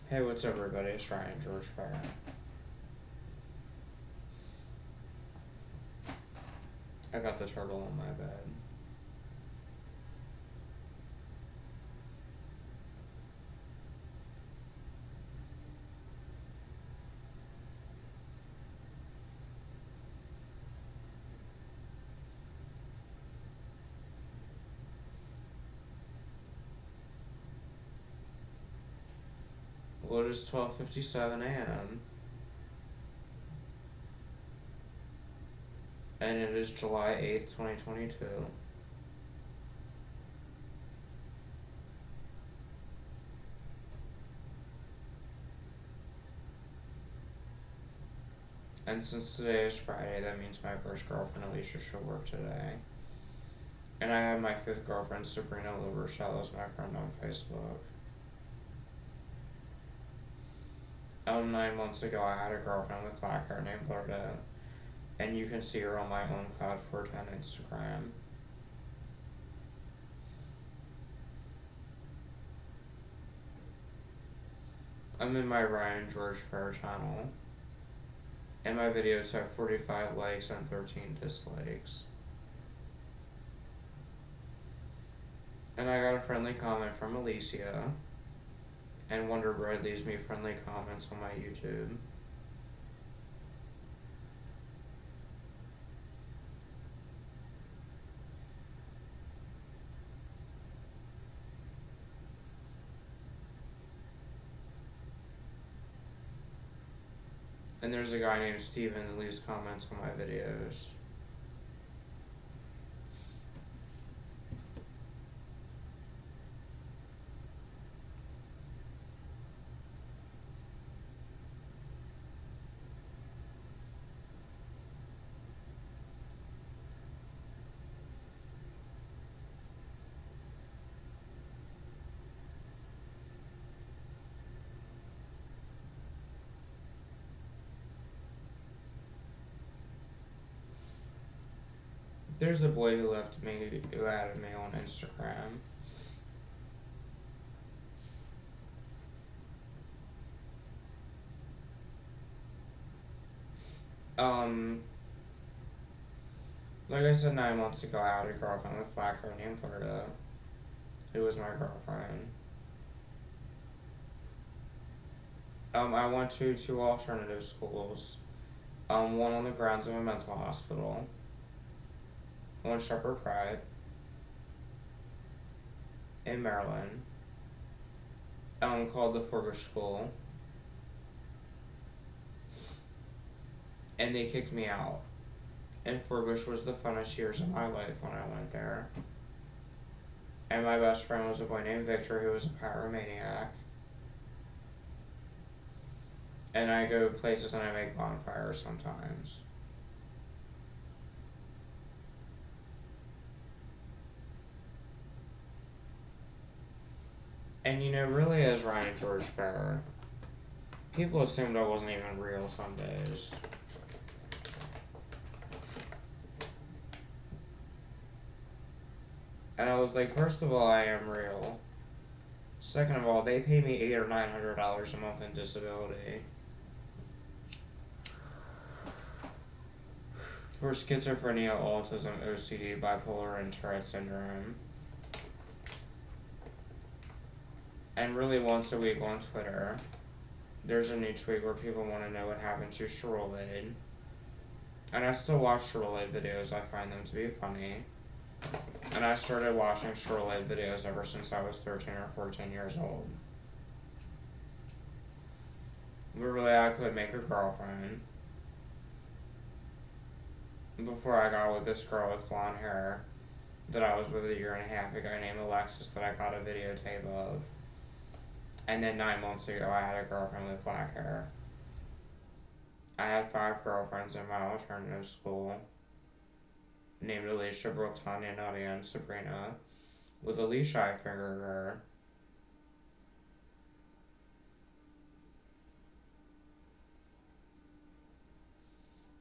Hey, what's up, everybody? It's Ryan George Fair. I got the turtle on my bed. Well, it is 12:57 a.m. and it is July 8th, 2022. And since today is Friday, that means my first girlfriend, Alicia, should work today. And I have my fifth girlfriend, Sabrina Lubershell, as my friend on Facebook. 9 months ago, I had a girlfriend with black hair named Lorda, and you can see her on my own Cloud410 Instagram. I'm in my Ryan George Fair channel, and my videos have 45 likes and 13 dislikes. And I got a friendly comment from Alicia, and Wonderbread leaves me friendly comments on my YouTube. And there's a guy named Steven that leaves comments on my videos. There's a boy who added me on Instagram. Like I said, 9 months ago, I had a girlfriend with black hair named Berta, who was my girlfriend. I went to two alternative schools. One on the grounds of a mental hospital, on Shepherd Pride, in Maryland, called the Forbush School. And they kicked me out. And Forbush was the funnest years of my life when I went there. And my best friend was a boy named Victor, who was a pyromaniac. And I go places and I make bonfires sometimes. And really, as Ryan George Fair, people assumed I wasn't even real some days. And I was like, first of all, I am real. Second of all, they pay me $800 or $900 a month in disability for schizophrenia, autism, OCD, bipolar, and Tourette syndrome. And really, once a week on Twitter, there's a new tweet where people want to know what happened to Sherolade. And I still watch Sherolade videos, I find them to be funny. And I started watching Sherolade videos ever since I was 13 or 14 years old. But really, I could make a girlfriend before I got with this girl with blonde hair that I was with a year and a half ago named Alexis that I got a videotape of. And then 9 months ago, I had a girlfriend with black hair. I had 5 girlfriends in my alternative school, named Alicia, Brooke, Tanya, Nadia, and Sabrina. With Alicia, I figured her.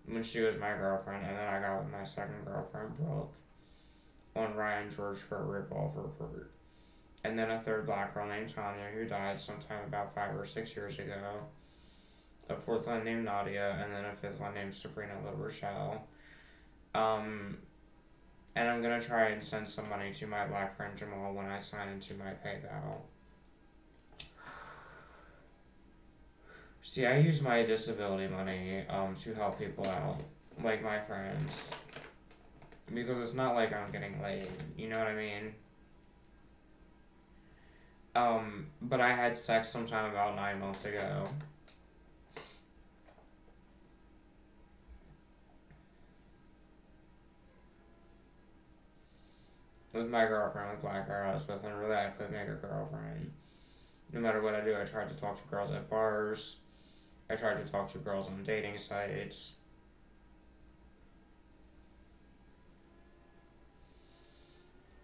When she was my girlfriend, and then I got with my second girlfriend, Brooke, on Ryan George for a Rip-Off Report. and then a third black girl named Tanya who died sometime about 5 or 6 years ago, a fourth one named Nadia, and then a fifth one named Sabrina LaRochelle. And I'm gonna try and send some money to my black friend Jamal when I sign into my PayPal. See, I use my disability money to help people out, like my friends, because it's not like I'm getting laid. You know what I mean? But I had sex sometime about 9 months ago. With my girlfriend, with black hair I was with, and really I could make a girlfriend. No matter what I do, I tried to talk to girls at bars. I tried to talk to girls on dating sites.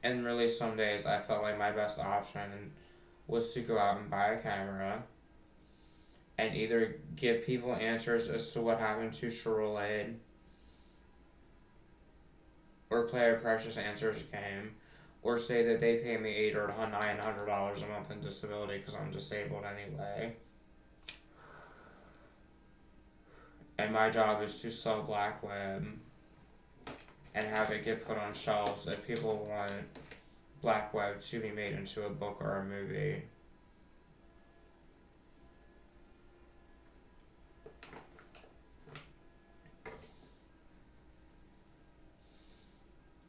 And really, some days I felt like my best option was to go out and buy a camera and either give people answers as to what happened to Sherolade or play a precious answers game or say that they pay me $800 or $900 a month in disability because I'm disabled anyway. And my job is to sell black web and have it get put on shelves if people want black web to be made into a book or a movie.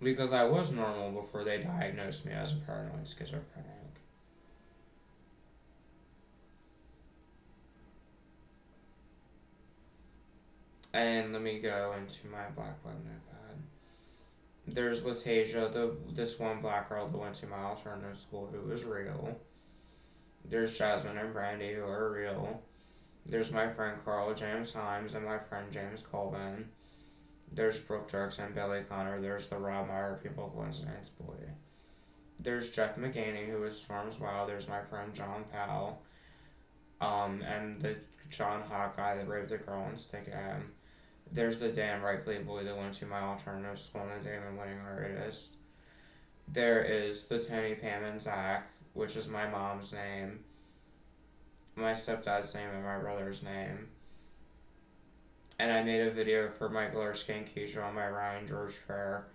Because I was normal before they diagnosed me as a paranoid schizophrenic. And let me go into my black web notepad. There's Latasia, this one black girl that went to my alternative school who was real. There's Jasmine and Brandy who are real. There's my friend Carla James Himes and my friend James Colvin. There's Brooke Jerks and Billy Connor. There's the Rob Meyer People Coincidence Boy. There's Jeff McGaney, who is Storm's Wild. There's my friend John Powell. And the John Hawk guy that raped the girl in Stickham. There's the Dan Reichley boy that went to my alternative school and the Damon Winning artist. There is the Tony, Pam, and Zach, which is my mom's name, my stepdad's name, and my brother's name. And I made a video for Michael Erskine and Keisha on my Ryan George Fair,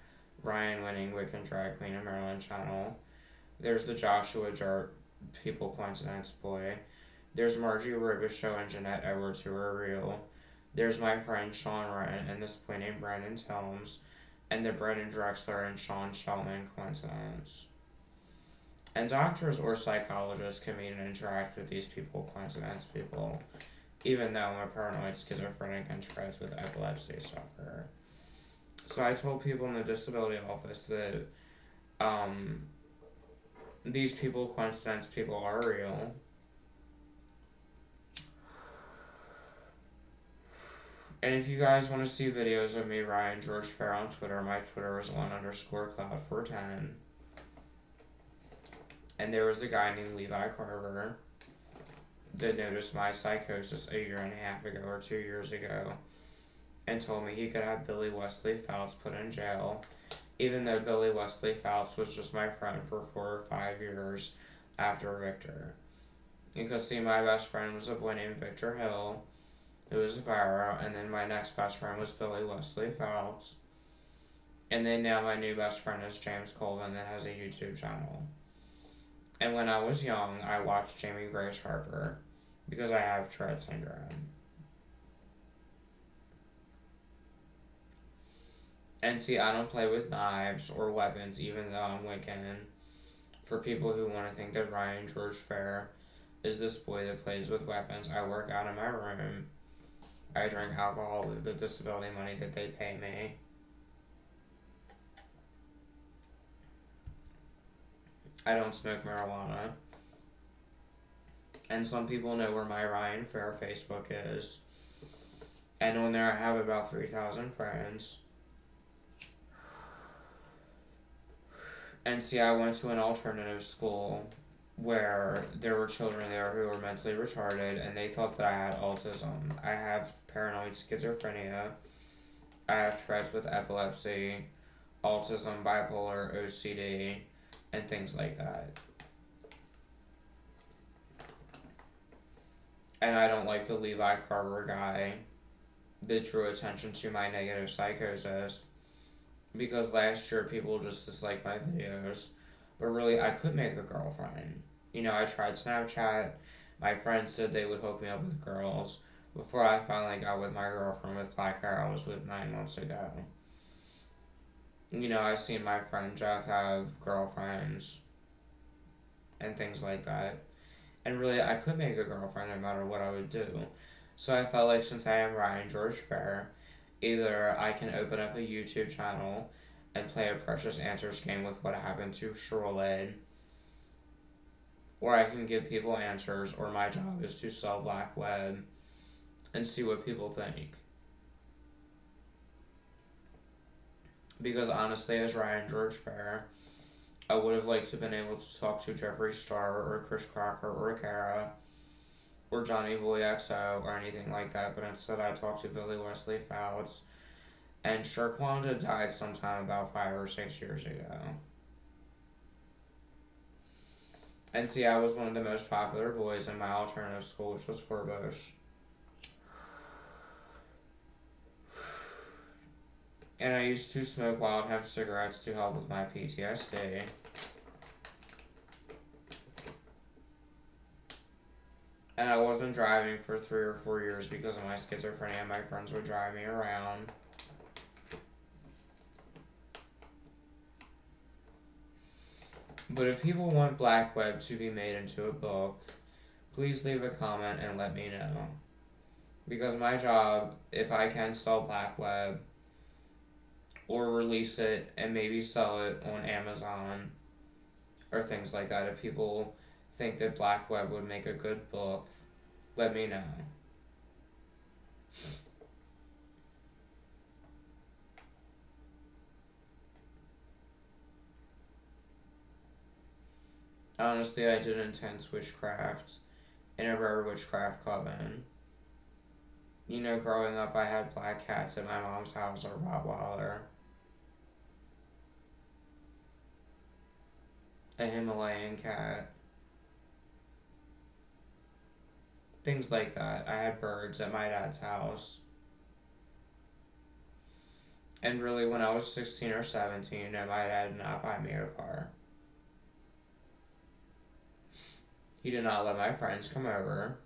Ryan Winning, Wiccan Drag Queen in Maryland channel. There's the Joshua Jart People Coincidence Boy. There's Margie Robichaux and Jeanette Edwards who are real. There's my friend Sean Wren and this boy named Brandon Tilms. And the Brendan Drexler and Sean Shellman coincidence. And doctors or psychologists can meet and interact with these people, coincidence people, even though I'm a paranoid schizophrenic and Tourette's with epilepsy sufferer. So I told people in the disability office that these people, coincidence people, are real. And if you guys want to see videos of me, Ryan George Fair on Twitter, my Twitter is _cloud410. And there was a guy named Levi Carver that noticed my psychosis a year and a half ago or 2 years ago and told me he could have Billy Wesley Phelps put in jail, even though Billy Wesley Phelps was just my friend for 4 or 5 years after Victor. Because see, my best friend was a boy named Victor Hill, who was a Barrow, and then my next best friend was Billy Wesley Phelps. And then now my new best friend is James Colvin that has a YouTube channel. And when I was young, I watched Jamie Grace Harper because I have Tourette syndrome. And see, I don't play with knives or weapons, even though I'm Wiccan. For people who want to think that Ryan George Fair is this boy that plays with weapons, I work out in my room. I drink alcohol with the disability money that they pay me. I don't smoke marijuana. And some people know where my Ryan Fair Facebook is. And on there I have about 3,000 friends. And see, I went to an alternative school where there were children there who were mentally retarded and they thought that I had autism. I have paranoid schizophrenia. I have Tourette's with epilepsy, autism, bipolar, OCD, and things like that. And I don't like the Levi Carver guy that drew attention to my negative psychosis. Because last year people just disliked my videos. But really, I could make a girlfriend. I tried Snapchat. My friends said they would hook me up with girls. Before I finally got with my girlfriend with black hair I was with 9 months ago. I seen my friend Jeff have girlfriends and things like that. And really, I could make a girlfriend no matter what I would do. So I felt like since I am Ryan George Fair, either I can open up a YouTube channel and play a Precious Answers game with what happened to Sherlade, or I can give people answers, or my job is to sell black web and see what people think. Because honestly, as Ryan George Fair, I would have liked to have been able to talk to Jeffree Star or Chris Crocker or Kara or Johnny Boy XO or anything like that, but instead I talked to Billy Wesley Fouts. And Sherquanda died sometime about 5 or 6 years ago. And see, I was one of the most popular boys in my alternative school, which was Forbush. And I used to smoke wild hemp cigarettes to help with my PTSD. And I wasn't driving for 3 or 4 years because of my schizophrenia. My friends would drive me around. But if people want Black Web to be made into a book, please leave a comment and let me know. Because my job, if I can sell Black Web, or release it and maybe sell it on Amazon, or things like that, if people think that Black Web would make a good book, let me know. Honestly, I did intense witchcraft in a rare witchcraft coven. Growing up, I had black cats at my mom's house, or Rottweiler, a Himalayan cat, things like that. I had birds at my dad's house. And really, when I was 16 or 17, my dad did not buy me a car. He did not let my friends come over.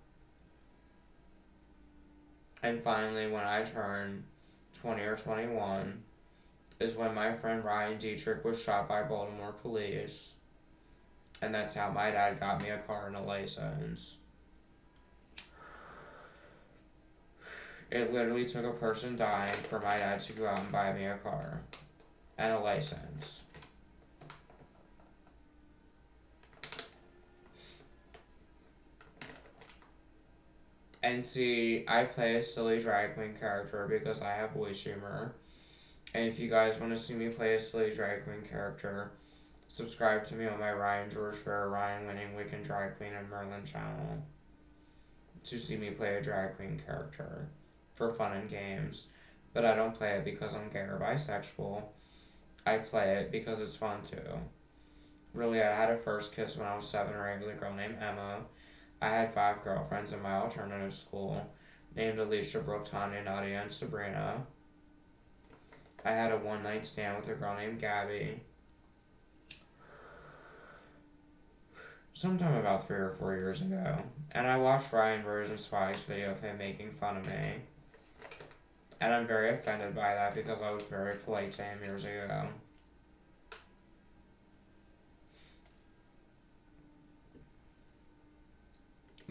And finally, when I turned 20 or 21, is when my friend Ryan Dietrich was shot by Baltimore police. And that's how my dad got me a car and a license. It literally took a person dying for my dad to go out and buy me a car and a license. And see, I play a silly drag queen character because I have voice humor. And if you guys want to see me play a silly drag queen character, subscribe to me on my Ryan George Fair, Ryan Winning Weekend Drag Queen and Merlin channel to see me play a drag queen character for fun and games. But I don't play it because I'm gay or bisexual. I play it because it's fun too. Really, I had a first kiss when I was 7 or 8 with a girl named Emma. I had 5 girlfriends in my alternative school, named Alicia, Brooke, Tanya, Nadia, and Sabrina. I had a one-night stand with a girl named Gabby. Sometime about 3 or 4 years ago. And I watched Ryan Rosenzweig's video of him making fun of me. And I'm very offended by that because I was very polite to him years ago.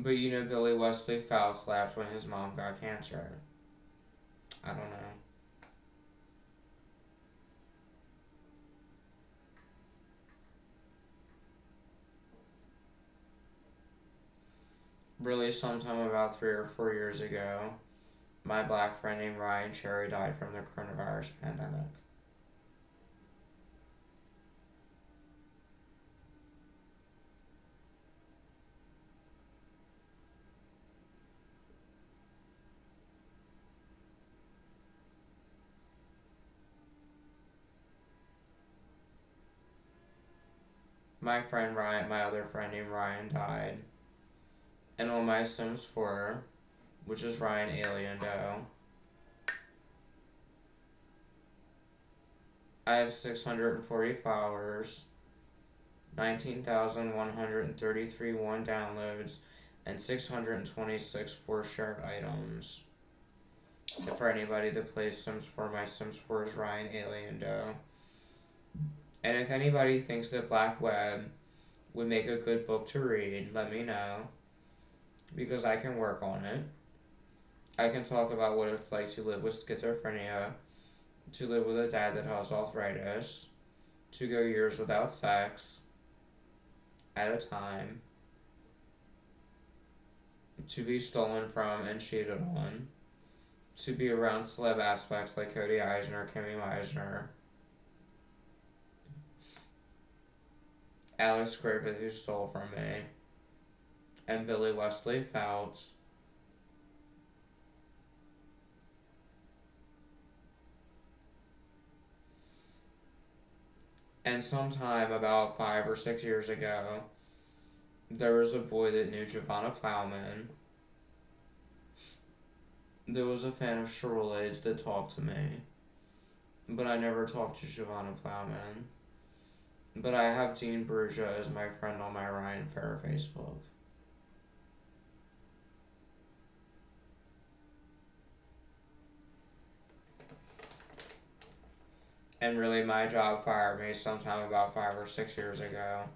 But Billy Wesley Fouts laughed when his mom got cancer. I don't know. Really, sometime about 3 or 4 years ago, my black friend named Ryan Cherry died from the coronavirus pandemic. My other friend named Ryan died. And on my Sims 4, which is Ryan Aliendo, I have 640 followers, 19,133 one downloads, and 626 4 shared items. For anybody that plays Sims 4, my Sims 4 is Ryan Aliendo. And if anybody thinks that Black Web would make a good book to read, let me know. Because I can work on it. I can talk about what it's like to live with schizophrenia, to live with a dad that has arthritis, to go years without sex at a time, to be stolen from and cheated on, to be around celeb aspects like Cody Eisner, Kimmy Meisner, Alex Griffith, who stole from me, and Billy Wesley Fouts. And sometime about 5 or 6 years ago, there was a boy that knew Giovanna Plowman that was a fan of Charolaids that talked to me. But I never talked to Giovanna Plowman. But I have Dean Brugia as my friend on my Ryan Fair Facebook. And really, my job fired me sometime about 5 or 6 years ago,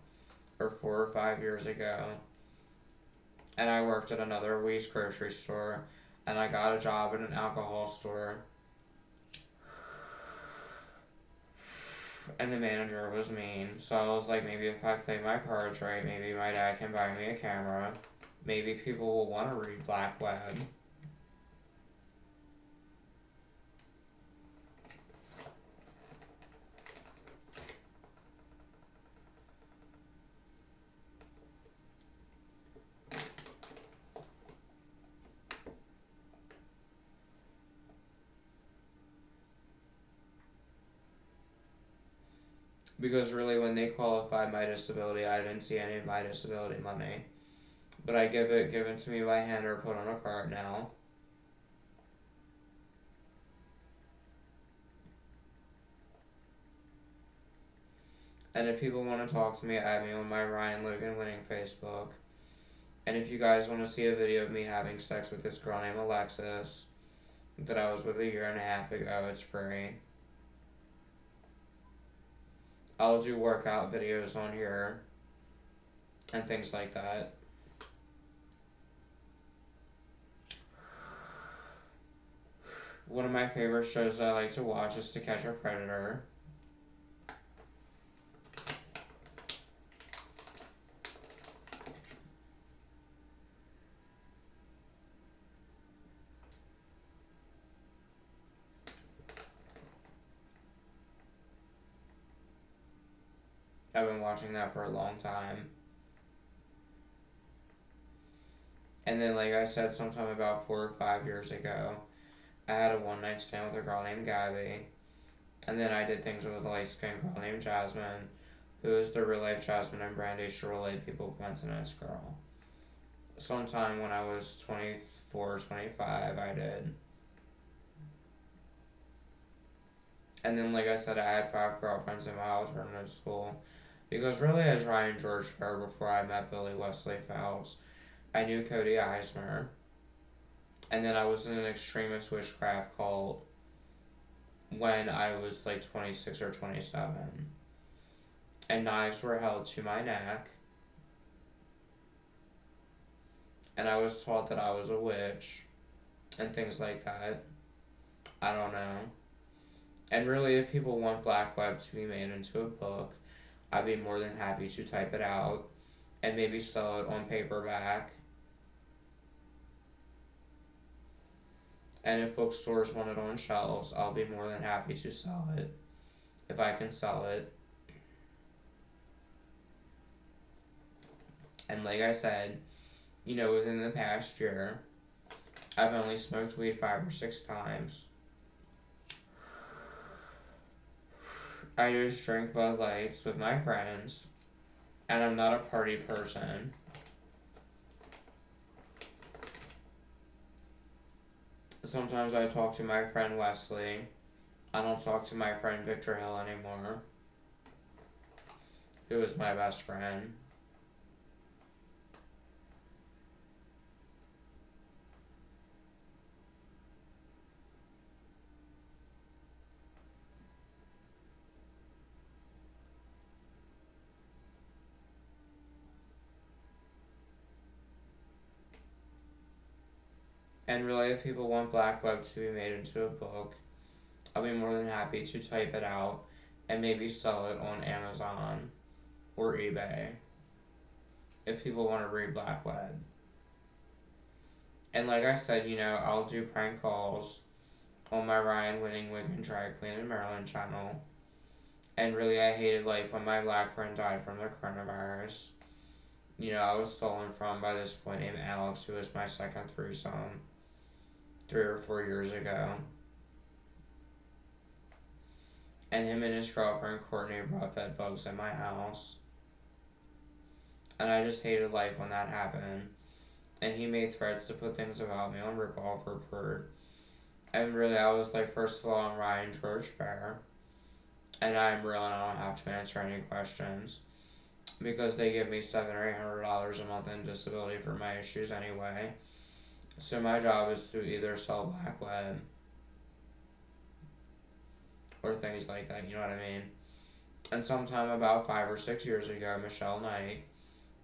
or 4 or 5 years ago. And I worked at another Wee's grocery store, and I got a job at an alcohol store. And the manager was mean, so I was like, maybe if I play my cards right, maybe my dad can buy me a camera. Maybe people will want to read Black Web. Because really, when they qualified my disability, I didn't see any of my disability money. But I give it given to me by hand or put on a card now. And if people want to talk to me, add me on my Ryan Logan Winning Facebook. And if you guys want to see a video of me having sex with this girl named Alexis that I was with a year and a half ago, it's free. I'll do workout videos on here and things like that. One of my favorite shows that I like to watch is To Catch a Predator. I've been watching that for a long time. And then, like I said, sometime about 4 or 5 years ago, I had a one night stand with a girl named Gabby. And then I did things with a light skinned girl named Jasmine, who is the real life Jasmine and Brandy Charolais People Coincidence girl. Sometime when I was 24 or 25, I did. And then, like I said, I had 5 girlfriends in my alternative school. Because really, as Ryan George Fair before I met Billy Wesley Fouts, I knew Cody Eisner. And then I was in an extremist witchcraft cult when I was like 26 or 27. And knives were held to my neck. And I was taught that I was a witch. And things like that. I don't know. And really, if people want Black Web to be made into a book, I'd be more than happy to type it out and maybe sell it on paperback. And if bookstores want it on shelves, I'll be more than happy to sell it, if I can sell it. And like I said, you know, within the past year, I've only smoked weed 5 or 6 times. I just drink Bud Lights with my friends, and I'm not a party person. Sometimes I talk to my friend Wesley. I don't talk to my friend Victor Hill anymore, who is my best friend. And really, if people want Black Web to be made into a book, I'll be more than happy to type it out and maybe sell it on Amazon or eBay if people want to read Black Web. And like I said, I'll do prank calls on my Ryan Winning Wig and Drag Queen in Maryland channel. And really, I hated life when my black friend died from the coronavirus. I was stolen from by this boy named Alex, who was my second threesome 3 or 4 years ago. And him and his girlfriend Courtney brought bed bugs in my house. And I just hated life when that happened. And he made threats to put things about me on Revolver Report. And really, I was like, first of all, I'm Ryan George Fair. And I'm real and I don't have to answer any questions. Because they give me $700 or $800 a month in disability for my issues anyway. So my job is to either sell Black Web or things like that, you know what I mean? And sometime about 5 or 6 years ago, Michelle Knight,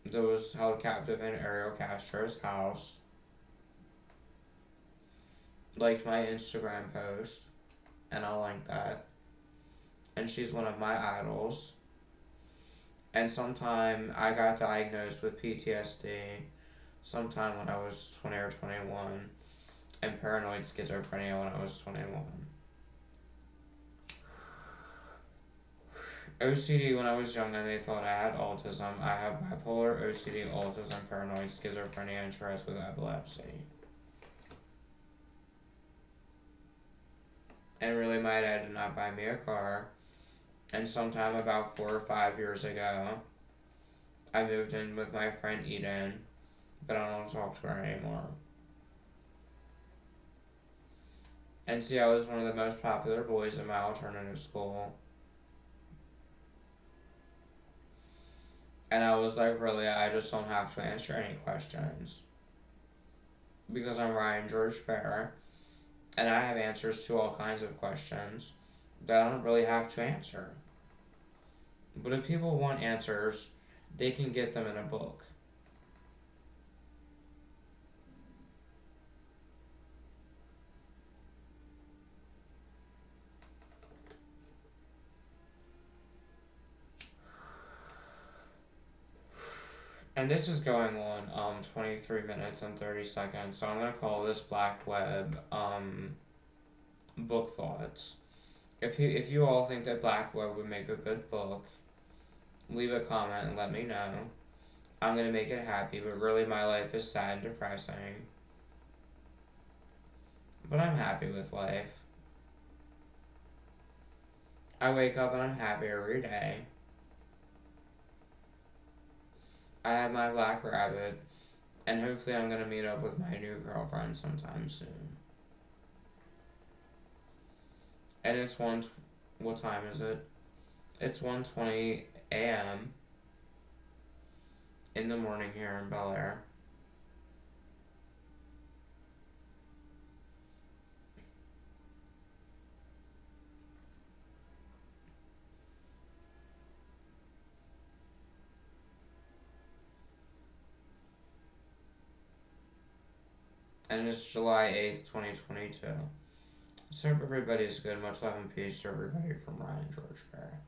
that was held captive in Ariel Castro's house, liked my Instagram post, and I'll link that. And she's one of my idols. And sometime I got diagnosed with PTSD, sometime when I was 20 or 21, and paranoid schizophrenia when I was 21. OCD when I was young and they thought I had autism. I have bipolar, OCD, autism, paranoid schizophrenia, and Tourette's with epilepsy. And really, my dad did not buy me a car. And sometime about 4 or 5 years ago, I moved in with my friend Eden, but I don't talk to her anymore. And see, I was one of the most popular boys in my alternative school. And I was like, really, I just don't have to answer any questions. Because I'm Ryan George Fair, and I have answers to all kinds of questions that I don't really have to answer. But if people want answers, they can get them in a book. And this is going on 23 minutes and 30 seconds, so I'm going to call this Black Web book thoughts. If you all think that Black Web would make a good book, leave a comment and let me know. I'm going to make it happy, but really my life is sad and depressing. But I'm happy with life. I wake up and I'm happy every day. I have my black rabbit, and hopefully I'm going to meet up with my new girlfriend sometime soon. And it's what time is it? It's 1:20 a.m. in the morning here in Bel Air. And it's July 8th, 2022. So hope everybody's good. Much love and peace to everybody from Ryan George Fair.